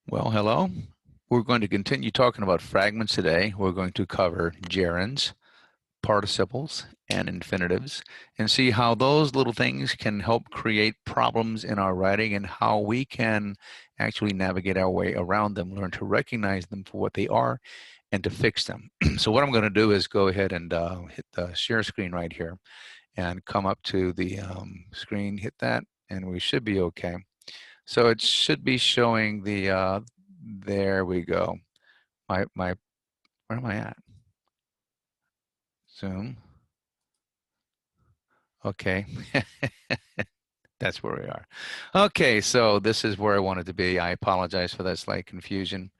Well, hello. We're going to continue talking about fragments today. We're going to cover gerunds, participles, and infinitives and see how those little things can help create problems in our writing and how we can actually navigate our way around them, learn to recognize them for what they are and to fix them. So what I'm going to do is go ahead and hit the share screen right here and come up to the screen, hit that, and we should be okay. So it should be showing the, there we go. Where am I at? Zoom. Okay. That's where we are. Okay, so this is where I wanted to be. I apologize for that slight confusion.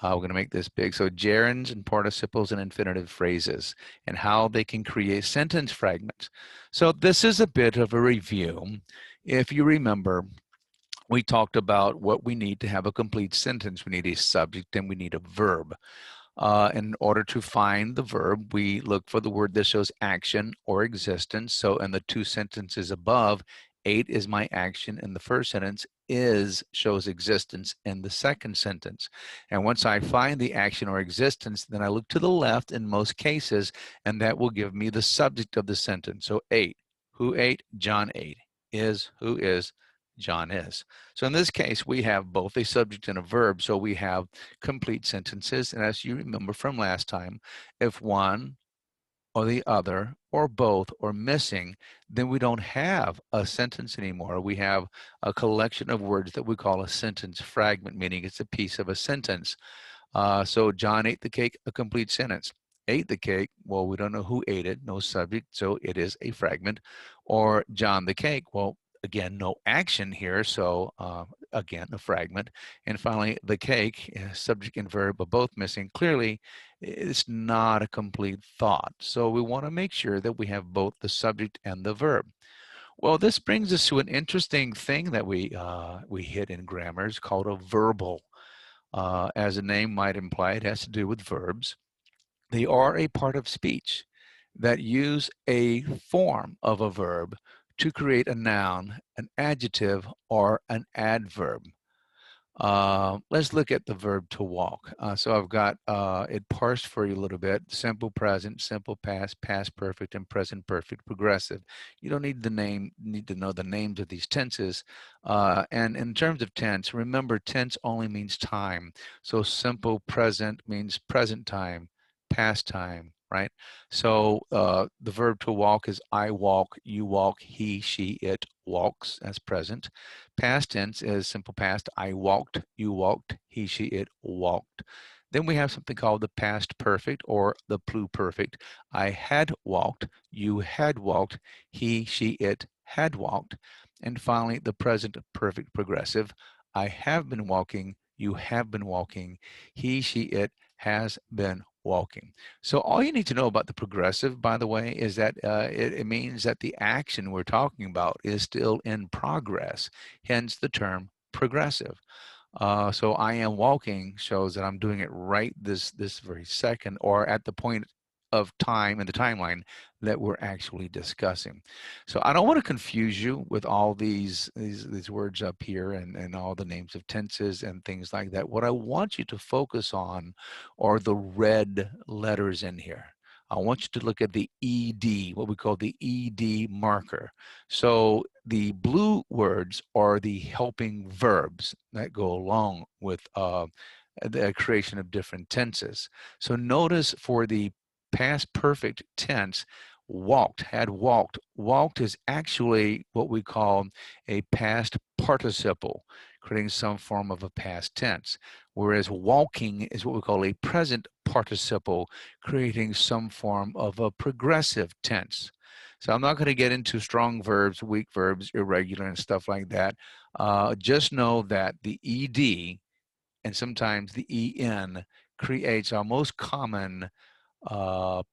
We're going to make this big. So gerunds and participles and infinitive phrases and how they can create sentence fragments. So this is a bit of a review. If you remember, we talked about what we need to have a complete sentence. We need a subject and we need a verb. In order to find the verb, we look for the word that shows action or existence. So in the two sentences above, ate is my action in the first sentence, is shows existence in the second sentence. And once I find the action or existence, then I look to the left in most cases, and that will give me the subject of the sentence. So ate, who ate? John ate. Is, who is? John is. So in this case, we have both a subject and a verb. So we have complete sentences. And as you remember from last time, if one or the other or both are missing, then we don't have a sentence anymore. We have a collection of words that we call a sentence fragment, meaning it's a piece of a sentence. So John ate the cake, a complete sentence. Ate the cake, well, we don't know who ate it, no subject, so it is a fragment. Or John the cake, well, again, no action here, so again, a fragment. And finally, the cake, subject and verb are both missing. Clearly, it's not a complete thought. So we want to make sure that we have both the subject and the verb. Well, this brings us to an interesting thing that we hit in grammar. It's called a verbal. As the name might imply, it has to do with verbs. They are a part of speech that use a form of a verb to create a noun, an adjective, or an adverb. Let's look at the verb to walk. So I've got it parsed for you a little bit. Simple present, simple past, past perfect, and present perfect progressive. You don't need need to know the names of these tenses. And in terms of tense, remember tense only means time. So simple present means present time, past time, right? So the verb to walk is I walk, you walk, he, she, it walks as present. Past tense is simple past. I walked, you walked, he, she, it walked. Then we have something called the past perfect or the pluperfect. I had walked, you had walked, he, she, it had walked. And finally, the present perfect progressive. I have been walking, you have been walking, he, she, it has been walking. So all you need to know about the progressive, by the way, is that it means that the action we're talking about is still in progress, hence the term progressive. So I am walking shows that I'm doing it right this very second or at the point of time in the timeline that we're actually discussing. So I don't want to confuse you with all these words up here and all the names of tenses and things like that. What I want you to focus on are the red letters in here. I want you to look at the ED, what we call the ED marker. So the blue words are the helping verbs that go along with the creation of different tenses. So notice for the past perfect tense, walked, had walked. Walked is actually what we call a past participle, creating some form of a past tense. Whereas walking is what we call a present participle, creating some form of a progressive tense. So I'm not going to get into strong verbs, weak verbs, irregular, and stuff like that. Just know that the ED and sometimes the EN creates our most common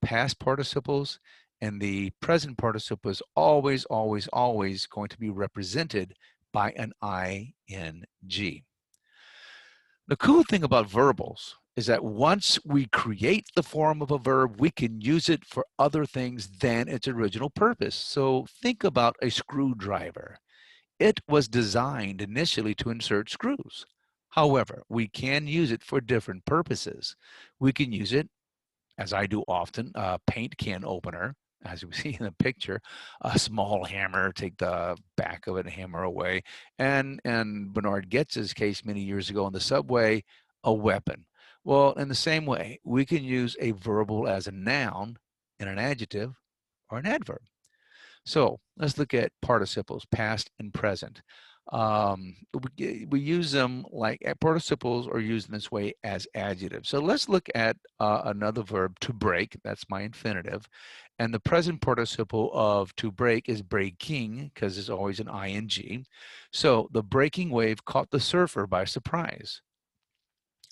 past participles, and the present participle is always, always, always going to be represented by an ing. The cool thing about verbals is that once we create the form of a verb, we can use it for other things than its original purpose. So think about a screwdriver. It was designed initially to insert screws. However, we can use it for different purposes. We can use it, as I do often, a paint can opener, as we see in the picture, a small hammer, take the back of it and hammer away. And Bernard Goetz's case many years ago on the subway, a weapon. Well, in the same way, we can use a verbal as a noun and an adjective or an adverb. So let's look at participles, past and present. We use them like participles are used in this way as adjectives. So let's look at another verb, to break. That's my infinitive. And the present participle of to break is breaking, because it's always an ing. So the breaking wave caught the surfer by surprise.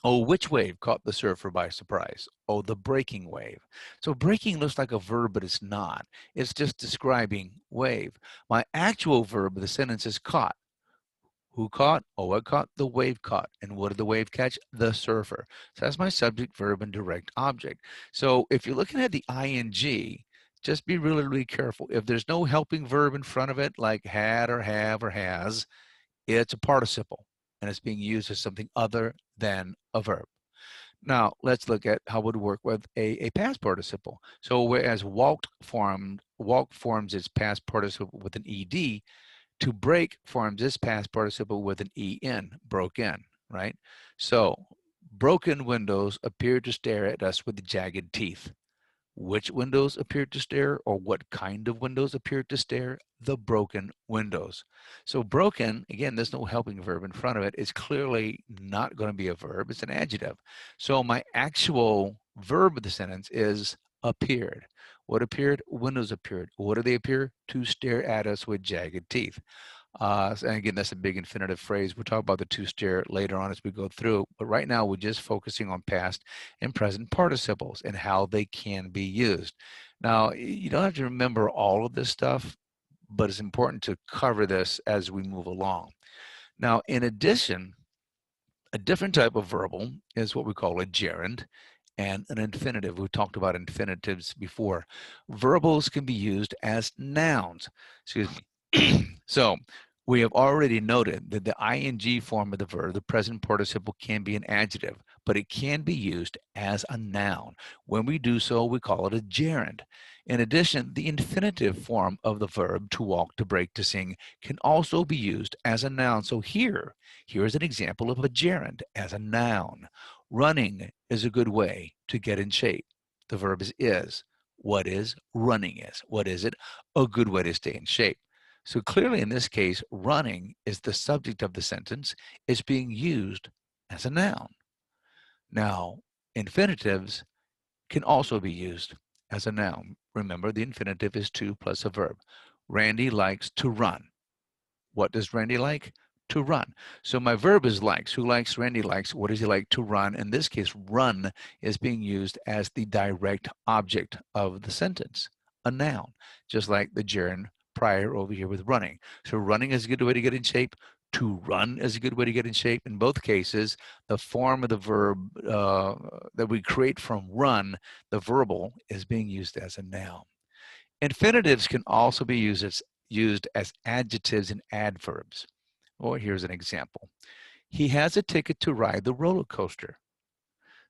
Oh, which wave caught the surfer by surprise? Oh, the breaking wave. So breaking looks like a verb, but it's not. It's just describing wave. My actual verb of the sentence is caught. Who caught? Oh, what caught? The wave caught. And what did the wave catch? The surfer. So that's my subject, verb, and direct object. So if you're looking at the ing, just be really, really careful. If there's no helping verb in front of it, like had or have or has, it's a participle, and it's being used as something other than a verb. Now, let's look at how it would work with a past participle. So whereas walked forms its past participle with an ed, to break forms its past participle with an en, broke in, right? So broken windows appear to stare at us with jagged teeth. Which windows appeared to stare, or what kind of windows appeared to stare? The broken windows. So broken, again, there's no helping verb in front of it. It's clearly not going to be a verb. It's an adjective. So my actual verb of the sentence is appeared. What appeared? Windows appeared. What do they appear? To stare at us with jagged teeth. And again, that's a big infinitive phrase. We'll talk about the to stare later on as we go through. But right now, we're just focusing on past and present participles and how they can be used. Now, you don't have to remember all of this stuff, but it's important to cover this as we move along. Now, in addition, a different type of verbal is what we call a gerund and an infinitive. We talked about infinitives before. Verbals can be used as nouns. Excuse me. So we have already noted that the ing form of the verb, the present participle, can be an adjective, but it can be used as a noun. When we do so, we call it a gerund. In addition, the infinitive form of the verb to walk, to break, to sing can also be used as a noun. So here's an example of a gerund as a noun. Running is a good way to get in shape. The verb is. What is running is? What is it? A good way to stay in shape. So clearly in this case, running is the subject of the sentence. It's being used as a noun. Now, infinitives can also be used as a noun. Remember, the infinitive is to plus a verb. Randy likes to run. What does Randy like? To run. So my verb is likes. Who likes? Randy likes. What does he like? To run. In this case, run is being used as the direct object of the sentence, a noun, just like the gerund prior over here with running. So running is a good way to get in shape. To run is a good way to get in shape. In both cases, the form of the verb that we create from run, the verbal, is being used as a noun. Infinitives can also be used as adjectives and adverbs. Well, here's an example. He has a ticket to ride the roller coaster.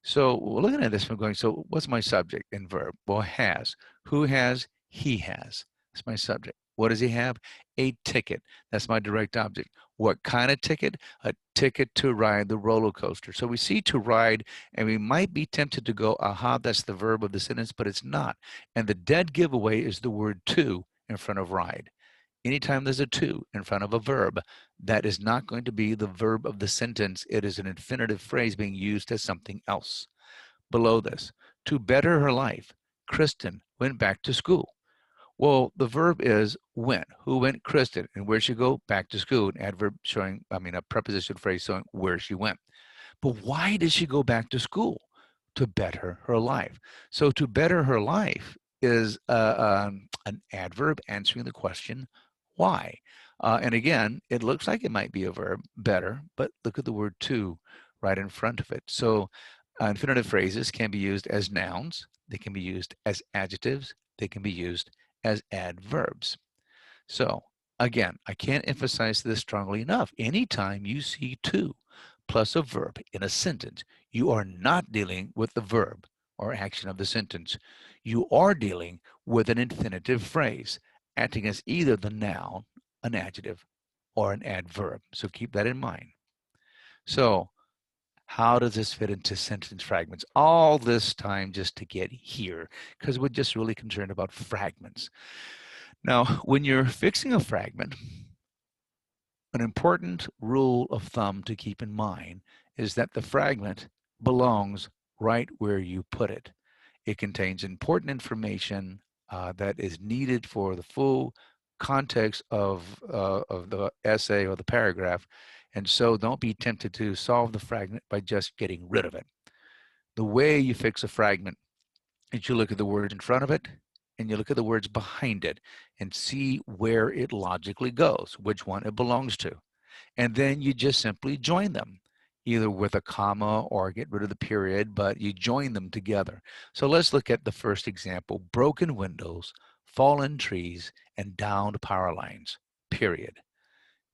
So we're looking at this one going, so what's my subject and verb? Well, has. Who has? He has. That's my subject. What does he have? A ticket. That's my direct object. What kind of ticket? A ticket to ride the roller coaster. So we see to ride, and we might be tempted to go, aha, that's the verb of the sentence, but it's not. And the dead giveaway is the word to in front of ride. Anytime there's a to in front of a verb, that is not going to be the verb of the sentence. It is an infinitive phrase being used as something else. Below this, to better her life, Kristen went back to school. Well, the verb is went. Who went? Kristen. And where she go? Back to school. An adverb showing, a preposition phrase showing where she went. But why did she go back to school? To better her life. So to better her life is an adverb answering the question, why? And again, it looks like it might be a verb, better, but look at the word to right in front of it. So infinitive phrases can be used as nouns. They can be used as adjectives. They can be used as adverbs. So again, I can't emphasize this strongly enough. Anytime you see to plus a verb in a sentence, you are not dealing with the verb or action of the sentence. You are dealing with an infinitive phrase, acting as either the noun, an adjective, or an adverb. So keep that in mind. So how does this fit into sentence fragments? All this time just to get here, because we're just really concerned about fragments. Now, when you're fixing a fragment, an important rule of thumb to keep in mind is that the fragment belongs right where you put it. It contains important information that is needed for the full context of the essay or the paragraph. And so don't be tempted to solve the fragment by just getting rid of it. The way you fix a fragment is you look at the words in front of it and you look at the words behind it and see where it logically goes, which one it belongs to. And then you just simply join them, either with a comma or get rid of the period, but you join them together. So let's look at the first example: broken windows, fallen trees, and downed power lines, period.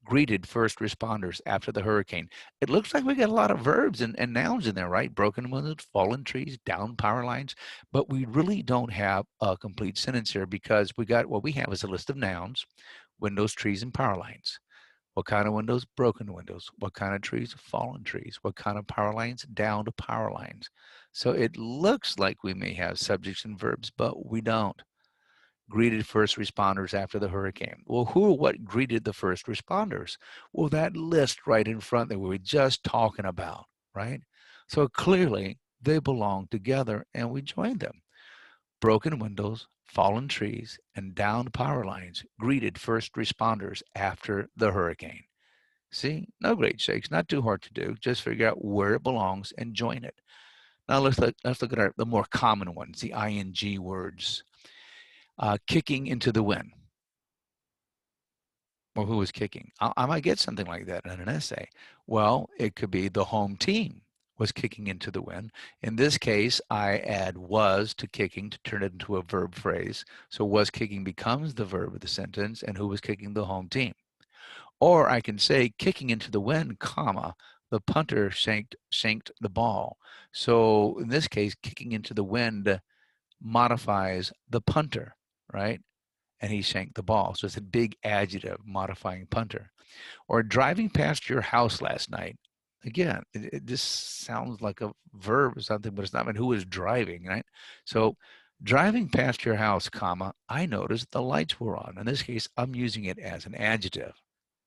Greeted first responders after the hurricane. It looks like we got a lot of verbs and nouns in there, right? Broken windows, fallen trees, downed power lines, but we really don't have a complete sentence here because what we have is a list of nouns: windows, trees, and power lines. What kind of windows? Broken windows. What kind of trees? Fallen trees. What kind of power lines? Down to power lines. So it looks like we may have subjects and verbs, but we don't. Greeted first responders after the hurricane. Well, who or what greeted the first responders? Well, that list right in front that we were just talking about, right? So clearly they belong together and we joined them. Broken windows, fallen trees, and downed power lines greeted first responders after the hurricane. See, no great shakes, not too hard to do. Just figure out where it belongs and join it. Now let's look at the more common ones, the ing words. Kicking into the wind. Well, who was kicking? I might get something like that in an essay. Well, it could be the home team was kicking into the wind. In this case, I add was to kicking to turn it into a verb phrase. So was kicking becomes the verb of the sentence, and who was kicking? The home team. Or I can say kicking into the wind, comma, the punter shanked the ball. So in this case, kicking into the wind modifies the punter, right? And he shanked the ball. So it's a big adjective modifying punter. Or driving past your house last night. Again, it just sounds like a verb or something, but it's not. I mean, who is driving, right? So driving past your house, comma, I noticed the lights were on. In this case, I'm using it as an adjective,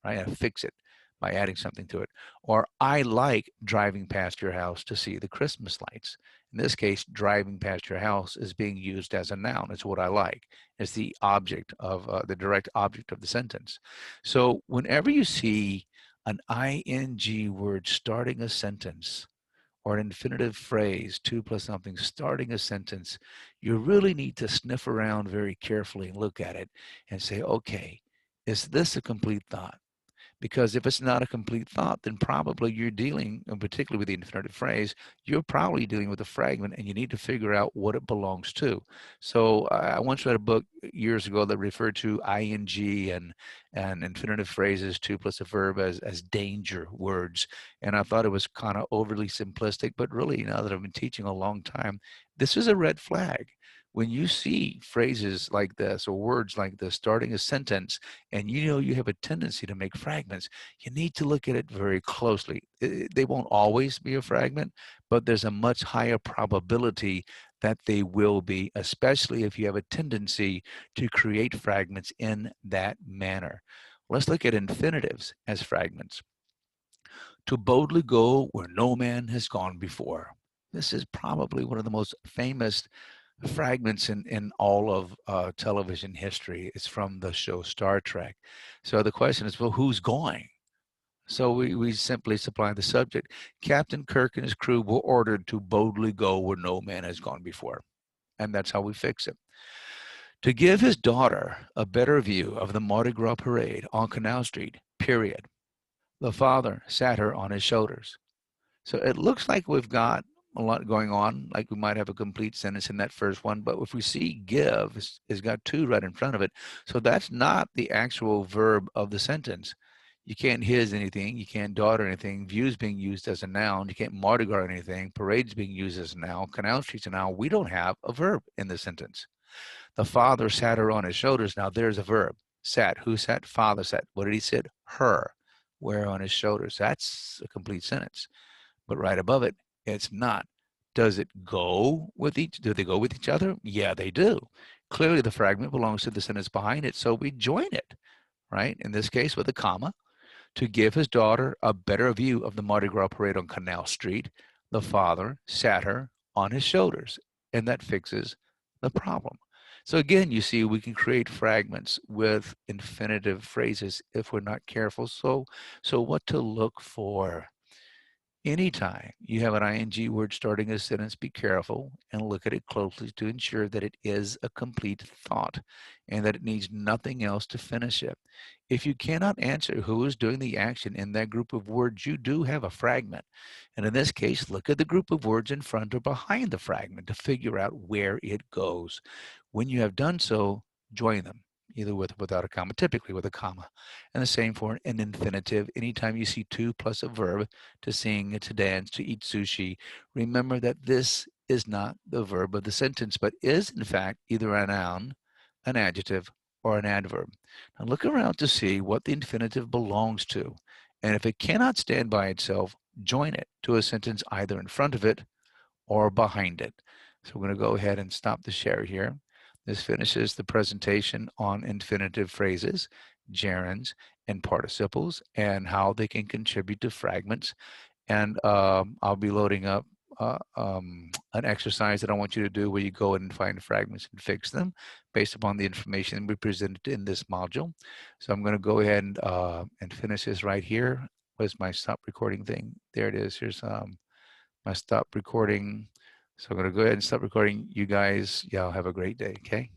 right? I fix it by adding something to it. Or I like driving past your house to see the Christmas lights. In this case, driving past your house is being used as a noun. It's what I like. It's the object of the direct object of the sentence. So whenever you see an ing word starting a sentence or an infinitive phrase, two plus something, starting a sentence, you really need to sniff around very carefully and look at it and say, okay, is this a complete thought? Because if it's not a complete thought, then probably you're dealing, and particularly with the infinitive phrase, you're probably dealing with a fragment and you need to figure out what it belongs to. So I once read a book years ago that referred to ing and infinitive phrases, two plus a verb, as danger words. And I thought it was kind of overly simplistic, but really, now that I've been teaching a long time, this is a red flag. When you see phrases like this or words like this starting a sentence, and you know you have a tendency to make fragments, you need to look at it very closely. They won't always be a fragment, but there's a much higher probability that they will be, especially if you have a tendency to create fragments in that manner. Let's look at infinitives as fragments. To boldly go where no man has gone before. This is probably one of the most famous fragments in all of television history. It's from the show Star Trek. So the question is, well, who's going? So we simply supply the subject. Captain Kirk and his crew were ordered to boldly go where no man has gone before. And that's how we fix it. To give his daughter a better view of the Mardi Gras parade on Canal Street, period. The father sat her on his shoulders. So it looks like we've got a lot going on, like we might have a complete sentence in that first one, but if we see give, it's got to right in front of it. So that's not the actual verb of the sentence. You can't his anything. You can't daughter anything. View's being used as a noun. You can't Mardi Gras anything. Parade's being used as a noun. Canal Street's a noun. We don't have a verb in the sentence. The father sat her on his shoulders. Now there's a verb. Sat. Who sat? Father sat. What did he sit? Her. Where on his shoulders. That's a complete sentence. But right above it, it's not. Does it go with each? Do they go with each other? Yeah, they do. Clearly, the fragment belongs to the sentence behind it, so we join it, right? In this case, with a comma. To give his daughter a better view of the Mardi Gras parade on Canal Street, the father sat her on his shoulders, and that fixes the problem. So again, you see, we can create fragments with infinitive phrases if we're not careful. So what to look for? Anytime you have an ing word starting a sentence, be careful and look at it closely to ensure that it is a complete thought and that it needs nothing else to finish it. If you cannot answer who is doing the action in that group of words, you do have a fragment. And in this case, look at the group of words in front or behind the fragment to figure out where it goes. When you have done so, join them, either with or without a comma, typically with a comma. And the same for an infinitive. Anytime you see to plus a verb, to sing, to dance, to eat sushi, remember that this is not the verb of the sentence, but is in fact either a noun, an adjective, or an adverb. Now look around to see what the infinitive belongs to. And if it cannot stand by itself, join it to a sentence either in front of it or behind it. So we're going to go ahead and stop the share here. This finishes the presentation on infinitive phrases, gerunds, and participles, and how they can contribute to fragments. And I'll be loading up an exercise that I want you to do where you go in and find fragments and fix them based upon the information we presented in this module. So I'm going to go ahead and finish this right here. Where's my stop recording thing? There it is. Here's my stop recording. So I'm going to go ahead and stop recording. You guys, y'all have a great day, okay?